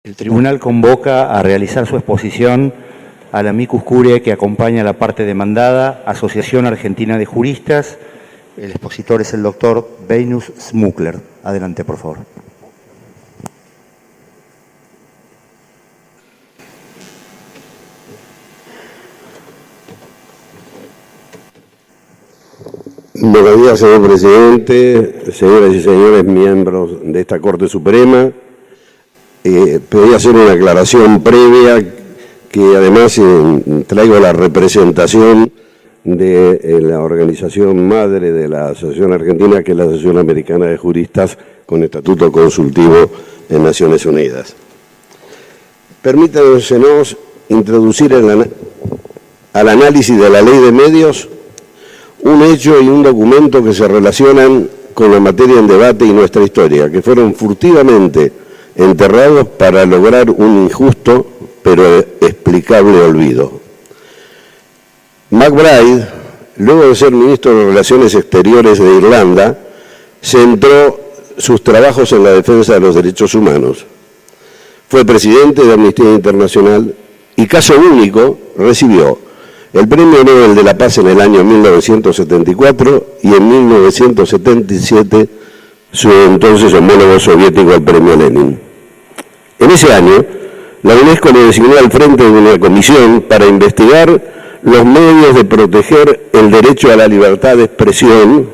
El tribunal convoca a realizar su exposición al amicus curiae que acompaña a la parte demandada, Asociación Argentina de Juristas. El expositor es el doctor Beinus Smukler. Adelante, por favor. Buenos días, señor presidente, señoras y señores miembros de esta Corte Suprema. Podría hacer una aclaración previa que además traigo la representación de la organización madre de la Asociación Argentina, que es la Asociación Americana de Juristas con estatuto consultivo en Naciones Unidas. Permítanos introducir al análisis de la Ley de Medios un hecho y un documento que se relacionan con la materia en debate y nuestra historia, que fueron furtivamente enterrados para lograr un injusto pero explicable olvido. MacBride, luego de ser ministro de Relaciones Exteriores de Irlanda, centró sus trabajos en la defensa de los derechos humanos. Fue presidente de Amnistía Internacional y, caso único, recibió el Premio Nobel de la Paz en el año 1974 y en 1977 su entonces homólogo soviético, el Premio Lenin. En ese año, la UNESCO le designó al frente de una comisión para investigar los medios de proteger el derecho a la libertad de expresión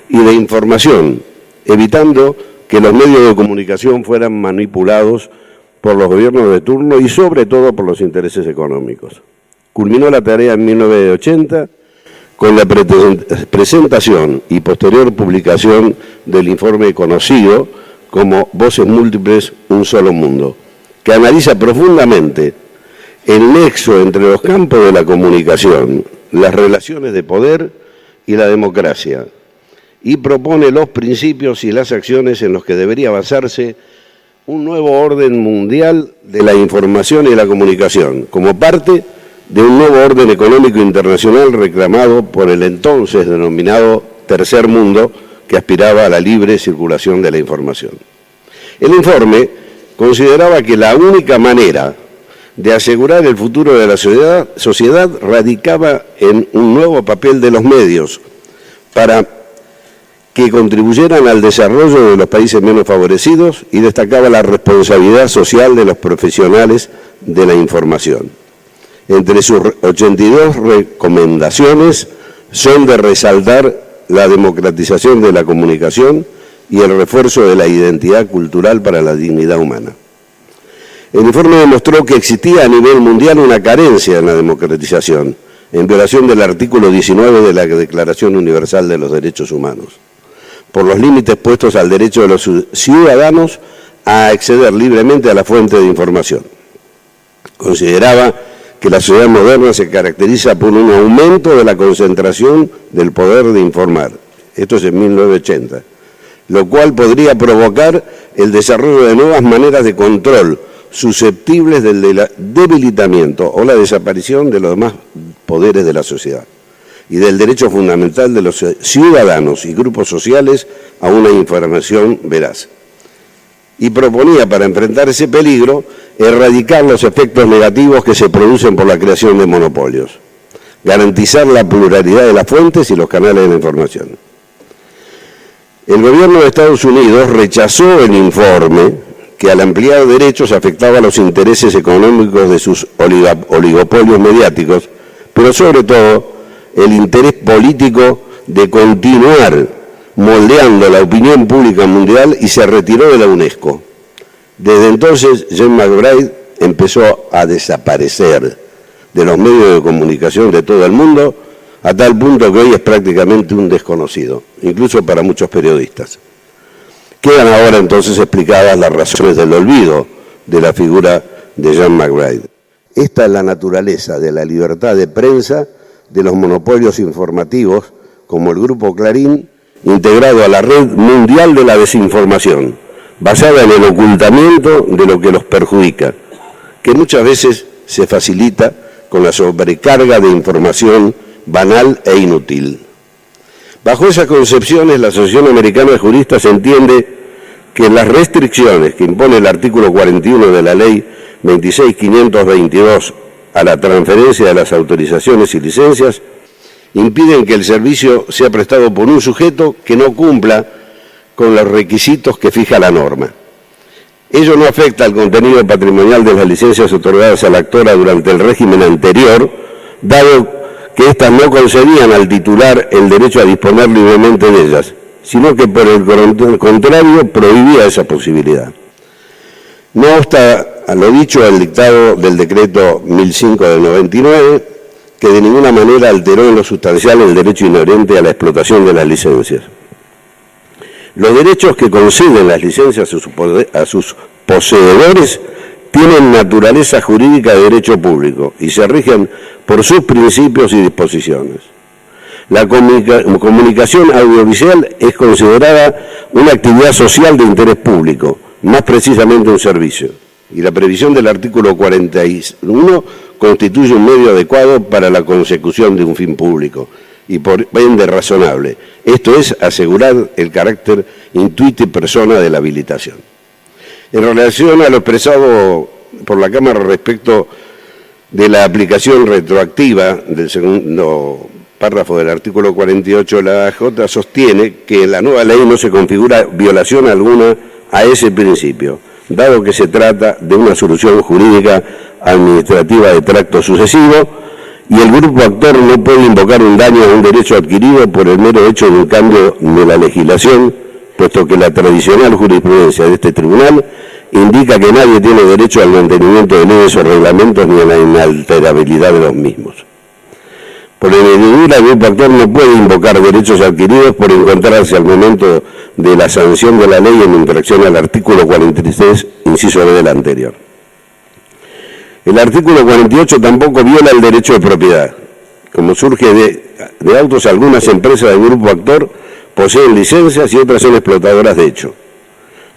y de información, evitando que los medios de comunicación fueran manipulados por los gobiernos de turno y sobre todo por los intereses económicos. Culminó la tarea en 1980 con la presentación y posterior publicación del informe conocido como Voces Múltiples, un solo mundo, que analiza profundamente el nexo entre los campos de la comunicación, las relaciones de poder y la democracia, y propone los principios y las acciones en los que debería basarse un nuevo orden mundial de la información y la comunicación, como parte de un nuevo orden económico internacional reclamado por el entonces denominado Tercer Mundo, que aspiraba a la libre circulación de la información. El informe consideraba que la única manera de asegurar el futuro de la sociedad radicaba en un nuevo papel de los medios para que contribuyeran al desarrollo de los países menos favorecidos y destacaba la responsabilidad social de los profesionales de la información. Entre sus 82 recomendaciones son de resaltar la democratización de la comunicación y el refuerzo de la identidad cultural para la dignidad humana. El informe demostró que existía a nivel mundial una carencia en la democratización, en violación del artículo 19 de la Declaración Universal de los Derechos Humanos, por los límites puestos al derecho de los ciudadanos a acceder libremente a la fuente de información. Consideraba que la sociedad moderna se caracteriza por un aumento de la concentración del poder de informar. Esto es en 1980, lo cual podría provocar el desarrollo de nuevas maneras de control susceptibles del debilitamiento o la desaparición de los demás poderes de la sociedad y del derecho fundamental de los ciudadanos y grupos sociales a una información veraz. Y proponía, para enfrentar ese peligro, erradicar los efectos negativos que se producen por la creación de monopolios, garantizar la pluralidad de las fuentes y los canales de la información. El gobierno de Estados Unidos rechazó el informe que al ampliar derechos afectaba a los intereses económicos de sus oligopolios mediáticos, pero sobre todo el interés político de continuar moldeando la opinión pública mundial, y se retiró de la UNESCO. Desde entonces, James MacBride empezó a desaparecer de los medios de comunicación de todo el mundo, a tal punto que hoy es prácticamente un desconocido, incluso para muchos periodistas. Quedan ahora entonces explicadas las razones del olvido de la figura de James MacBride. Esta es la naturaleza de la libertad de prensa, de los monopolios informativos, como el Grupo Clarín, integrado a la red mundial de la desinformación, basada en el ocultamiento de lo que los perjudica, que muchas veces se facilita con la sobrecarga de información banal e inútil. Bajo esas concepciones, la Asociación Americana de Juristas entiende que las restricciones que impone el artículo 41 de la Ley 26.522 a la transferencia de las autorizaciones y licencias impiden que el servicio sea prestado por un sujeto que no cumpla con los requisitos que fija la norma. Ello no afecta al contenido patrimonial de las licencias otorgadas a la actora durante el régimen anterior, dado que éstas no concedían al titular el derecho a disponer libremente de ellas, sino que por el contrario prohibía esa posibilidad. No obsta a lo dicho el dictado del decreto 1005 del 99, que de ninguna manera alteró en lo sustancial el derecho inherente a la explotación de las licencias. Los derechos que conceden las licencias a sus poseedores tienen naturaleza jurídica de derecho público y se rigen por sus principios y disposiciones. La comunicación audiovisual es considerada una actividad social de interés público, más precisamente un servicio, y la previsión del artículo 41 constituye un medio adecuado para la consecución de un fin público y por ende razonable. Esto es asegurar el carácter intuito y persona de la habilitación. En relación a lo expresado por la Cámara respecto de la aplicación retroactiva del segundo párrafo del artículo 48 de la AJ, sostiene que en la nueva ley no se configura violación alguna a ese principio, dado que se trata de una solución jurídica administrativa de tracto sucesivo y el grupo actor no puede invocar un daño a un derecho adquirido por el mero hecho de un cambio de la legislación, puesto que la tradicional jurisprudencia de este tribunal indica que nadie tiene derecho al mantenimiento de leyes o reglamentos ni a la inalterabilidad de los mismos. Por añadidura, el grupo actor no puede invocar derechos adquiridos por encontrarse al momento de la sanción de la ley en infracción al artículo 43, inciso B del anterior. El artículo 48 tampoco viola el derecho de propiedad. Como surge de autos, algunas empresas del grupo actor poseen licencias y otras son explotadoras de hecho,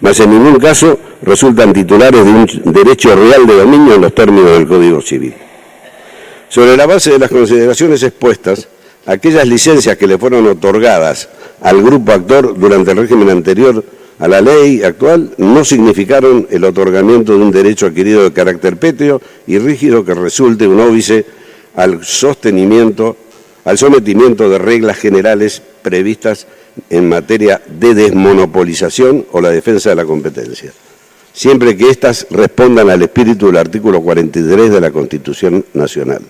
mas en ningún caso resultan titulares de un derecho real de dominio en los términos del Código Civil. Sobre la base de las consideraciones expuestas, aquellas licencias que le fueron otorgadas al grupo actor durante el régimen anterior a la ley actual no significaron el otorgamiento de un derecho adquirido de carácter pétreo y rígido que resulte un óbice al sometimiento de reglas generales previstas en materia de desmonopolización o la defensa de la competencia, siempre que éstas respondan al espíritu del artículo 43 de la Constitución Nacional.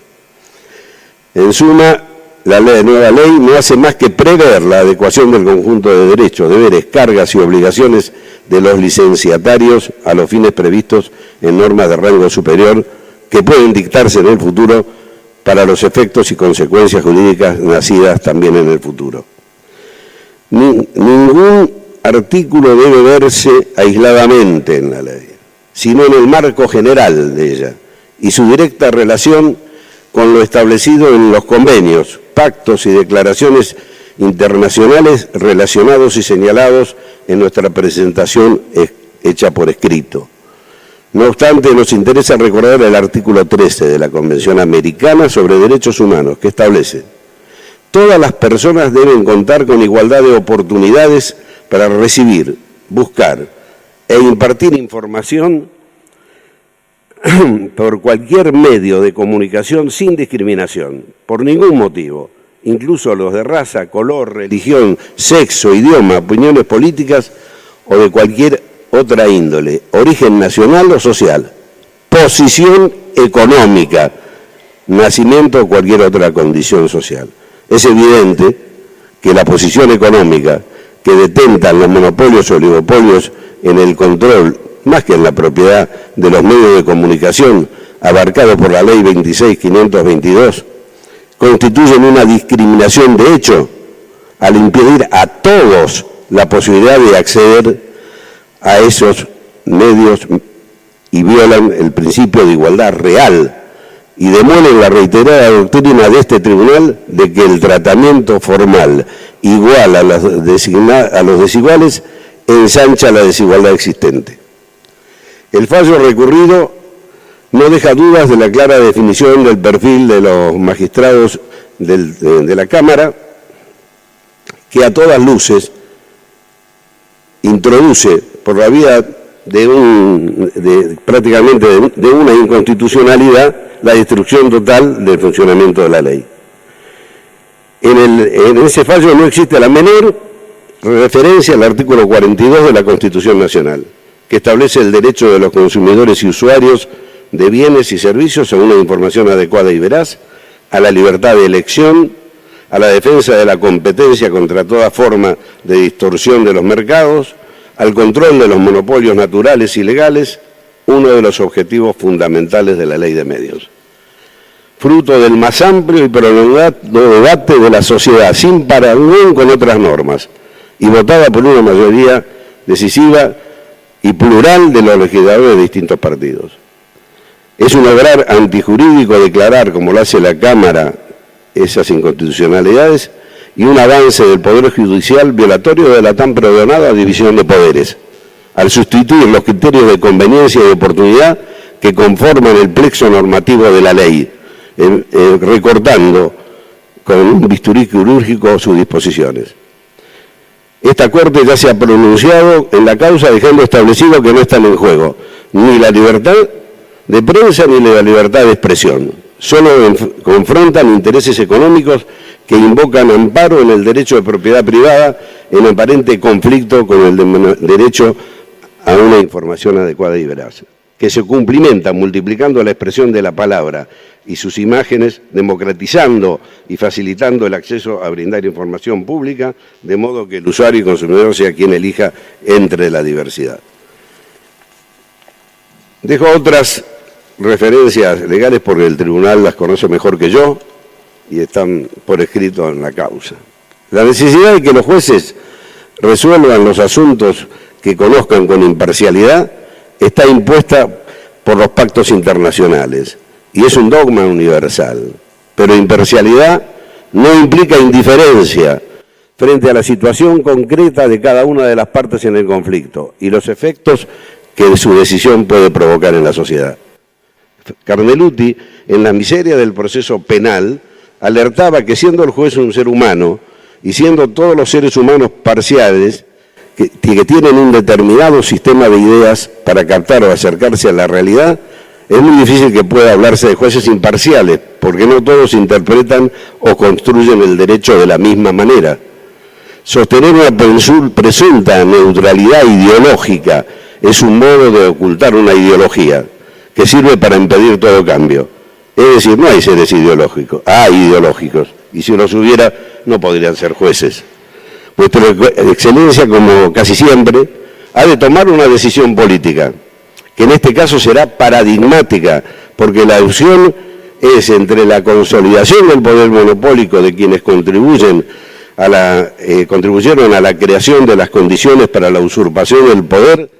En suma, la nueva ley no hace más que prever la adecuación del conjunto de derechos, deberes, cargas y obligaciones de los licenciatarios a los fines previstos en normas de rango superior que pueden dictarse en el futuro para los efectos y consecuencias jurídicas nacidas también en el futuro. Ningún artículo debe verse aisladamente en la ley, sino en el marco general de ella y su directa relación con lo establecido en los convenios, pactos y declaraciones internacionales relacionados y señalados en nuestra presentación hecha por escrito. No obstante, nos interesa recordar el artículo 13 de la Convención Americana sobre Derechos Humanos, que establece: todas las personas deben contar con igualdad de oportunidades para recibir, buscar e impartir información por cualquier medio de comunicación sin discriminación, por ningún motivo, incluso los de raza, color, religión, sexo, idioma, opiniones políticas o de cualquier otra índole, origen nacional o social, posición económica, nacimiento o cualquier otra condición social. Es evidente que la posición económica que detentan los monopolios o oligopolios en el control, más que en la propiedad de los medios de comunicación abarcados por la Ley 26.522, constituyen una discriminación de hecho al impedir a todos la posibilidad de acceder a esos medios y violan el principio de igualdad real y demuelen la reiterada doctrina de este tribunal de que el tratamiento formal igual a los desiguales ensancha la desigualdad existente. El fallo recurrido no deja dudas de la clara definición del perfil de los magistrados de la Cámara, que a todas luces introduce por la vía prácticamente de una inconstitucionalidad, la destrucción total del funcionamiento de la ley. En ese fallo no existe la menor referencia al artículo 42 de la Constitución Nacional, que establece el derecho de los consumidores y usuarios de bienes y servicios a una información adecuada y veraz, a la libertad de elección, a la defensa de la competencia contra toda forma de distorsión de los mercados, al control de los monopolios naturales y legales, uno de los objetivos fundamentales de la Ley de Medios. Fruto del más amplio y prolongado debate de la sociedad, sin parangón con otras normas, y votada por una mayoría decisiva y plural de los legisladores de distintos partidos. Es un obrar antijurídico declarar, como lo hace la Cámara, esas inconstitucionalidades y un avance del Poder Judicial violatorio de la tan pregonada división de poderes, al sustituir los criterios de conveniencia y de oportunidad que conforman el plexo normativo de la ley, recortando con un bisturí quirúrgico sus disposiciones. Esta Corte ya se ha pronunciado en la causa dejando establecido que no están en juego ni la libertad de prensa ni la libertad de expresión. Solo confrontan intereses económicos que invocan amparo en el derecho de propiedad privada en aparente conflicto con el derecho a una información adecuada y veraz, que se cumplimenta multiplicando la expresión de la palabra y sus imágenes, democratizando y facilitando el acceso a brindar información pública, de modo que el usuario y consumidor sea quien elija entre la diversidad. Dejo otras referencias legales porque el tribunal las conoce mejor que yo y están por escrito en la causa. La necesidad de que los jueces resuelvan los asuntos que conozcan con imparcialidad está impuesta por los pactos internacionales y es un dogma universal, pero imparcialidad no implica indiferencia frente a la situación concreta de cada una de las partes en el conflicto y los efectos que su decisión puede provocar en la sociedad. Carneluti, en La miseria del proceso penal, alertaba que siendo el juez un ser humano y siendo todos los seres humanos parciales, que tienen un determinado sistema de ideas para captar o acercarse a la realidad, es muy difícil que pueda hablarse de jueces imparciales, porque no todos interpretan o construyen el derecho de la misma manera. Sostener una presunta neutralidad ideológica es un modo de ocultar una ideología que sirve para impedir todo cambio. Es decir, no hay seres ideológicos, hay ideológicos, y si los hubiera, no podrían ser jueces. Vuestra Excelencia, como casi siempre, ha de tomar una decisión política, que en este caso será paradigmática, porque la opción es entre la consolidación del poder monopólico de quienes contribuyeron a la creación de las condiciones para la usurpación del poder,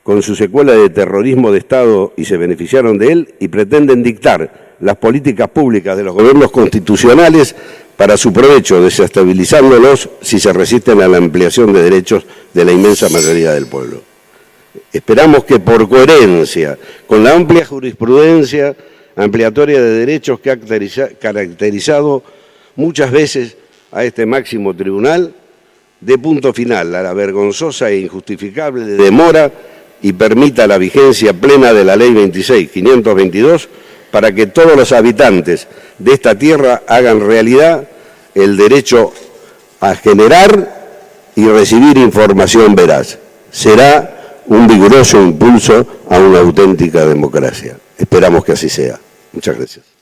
con su secuela de terrorismo de Estado y se beneficiaron de él, y pretenden dictar las políticas públicas de los gobiernos constitucionales para su provecho, desestabilizándolos si se resisten a la ampliación de derechos de la inmensa mayoría del pueblo. Esperamos que por coherencia con la amplia jurisprudencia ampliatoria de derechos que ha caracterizado muchas veces a este máximo tribunal, dé punto final a la vergonzosa e injustificable demora y permita la vigencia plena de la Ley 26.522 para que todos los habitantes de esta tierra hagan realidad el derecho a generar y recibir información veraz. Será un vigoroso impulso a una auténtica democracia. Esperamos que así sea. Muchas gracias.